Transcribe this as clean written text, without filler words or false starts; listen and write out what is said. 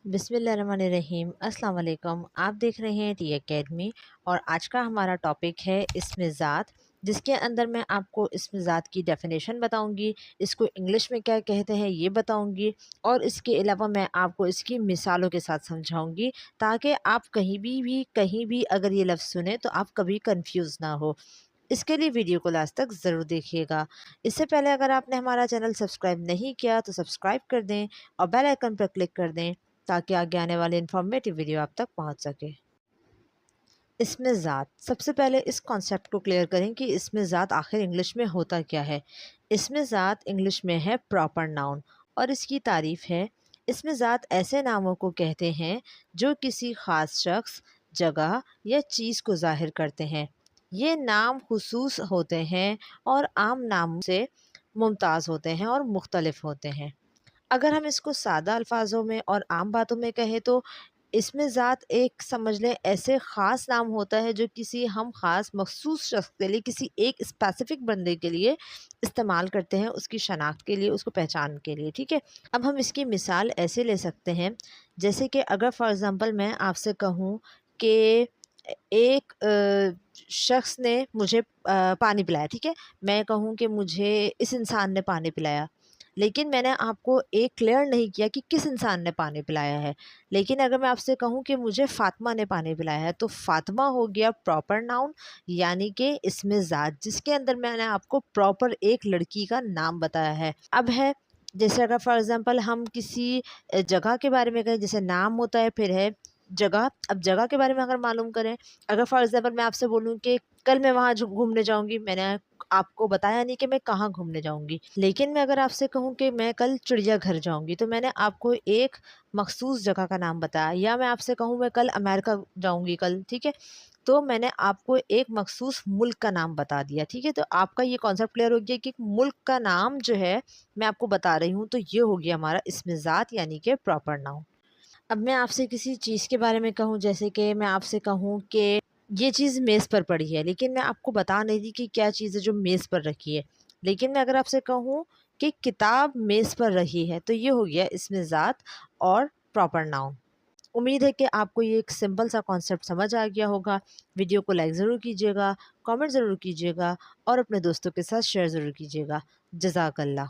बिस्मिल्लाहिर्रहमानिर्रहीम। अस्सलाम वालेकुम। आप देख रहे हैं टी एकेडमी और आज का हमारा टॉपिक है इसमें ज़ात, जिसके अंदर मैं आपको इसमें ज़ात की डेफिनेशन बताऊंगी, इसको इंग्लिश में क्या कहते हैं ये बताऊंगी, और इसके अलावा मैं आपको इसकी मिसालों के साथ समझाऊंगी ताकि आप कहीं भी अगर ये लफ्ज़ सुने तो आप कभी कंफ्यूज ना हो। इसके लिए वीडियो को लास्ट तक ज़रूर देखिएगा। इससे पहले अगर आपने हमारा चैनल सब्सक्राइब नहीं किया तो सब्सक्राइब कर दें और बेल आइकन पर क्लिक कर दें ताकि आगे आने वाले इन्फॉर्मेटिव वीडियो आप तक पहुंच सके। इसमें ज़ात, सबसे पहले इस कॉन्सेप्ट को क्लियर करें कि इसमें ज़ात आखिर इंग्लिश में होता क्या है। इसमें ज़ात इंग्लिश में है प्रॉपर नाउन और इसकी तारीफ़ है। इसमें ज़ात ऐसे नामों को कहते हैं जो किसी ख़ास शख्स, जगह या चीज़ को ज़ाहिर करते हैं। ये नाम खुसूस होते हैं और आम नाम से मुमताज़ होते हैं और मुख्तलिफ होते हैं। अगर हम इसको सादा अल्फाजों में और आम बातों में कहें तो इसमें ज़ात एक समझ लें ऐसे ख़ास नाम होता है जो किसी हम ख़ास मखसूस शख्स के लिए, किसी एक स्पेसिफ़िक बंदे के लिए इस्तेमाल करते हैं, उसकी शनाख्त के लिए, उसको पहचान के लिए। ठीक है, अब हम इसकी मिसाल ऐसे ले सकते हैं जैसे कि अगर फॉर एग्ज़ाम्पल मैं आपसे कहूँ कि एक शख्स ने मुझे पानी पिलाया। ठीक है, मैं कहूँ कि मुझे इस इंसान ने पानी पिलाया, लेकिन मैंने आपको एक क्लियर नहीं किया कि किस इंसान ने पानी पिलाया है। लेकिन अगर मैं आपसे कहूँ कि मुझे फ़ातिमा ने पानी पिलाया है, तो फ़ातिमा हो गया प्रॉपर नाउन, यानी कि इसमें ज़ात जिसके अंदर मैंने आपको प्रॉपर एक लड़की का नाम बताया है। अब है जैसे अगर फॉर एग्ज़ाम्पल हम किसी जगह के बारे में कहें, जैसे नाम होता है फिर है जगह। अब जगह के बारे में अगर मालूम करें, अगर फॉर एग्ज़ाम्पल मैं आपसे बोलूँ कि कल मैं वहाँ घूमने जाऊँगी, मैंने आपको बताया नहीं कि मैं कहाँ घूमने जाऊँगी। लेकिन मैं अगर आपसे कहूँ कि मैं कल चिड़ियाघर जाऊँगी, तो मैंने आपको एक मख़सूस जगह का नाम बताया। या मैं आपसे कहूँ मैं कल अमेरिका जाऊँगी कल, ठीक है? तो मैंने आपको एक मख़सूस मुल्क का नाम बता दिया, ठीक है? तो आपका ये कॉन्सेप्ट क्लियर हो गया कि मुल्क का नाम जो है मैं आपको बता रही हूँ, तो ये हो गया हमारा इसमें ज़ात यानी कि प्रॉपर नाउन। अब मैं आपसे किसी चीज़ के बारे में कहूँ, जैसे कि मैं आपसे कहूँ कि ये चीज़ मेज़ पर पड़ी है, लेकिन मैं आपको बता नहीं रही कि क्या चीज़ है जो मेज़ पर रखी है। लेकिन मैं अगर आपसे कहूँ कि किताब मेज़ पर रखी है, तो ये हो गया इसमें ज़ात और प्रॉपर नाउन। उम्मीद है कि आपको ये एक सिंपल सा कॉन्सेप्ट समझ आ गया होगा। वीडियो को लाइक ज़रूर कीजिएगा, कमेंट ज़रूर कीजिएगा और अपने दोस्तों के साथ शेयर ज़रूर कीजिएगा। जज़ाकल्लाह।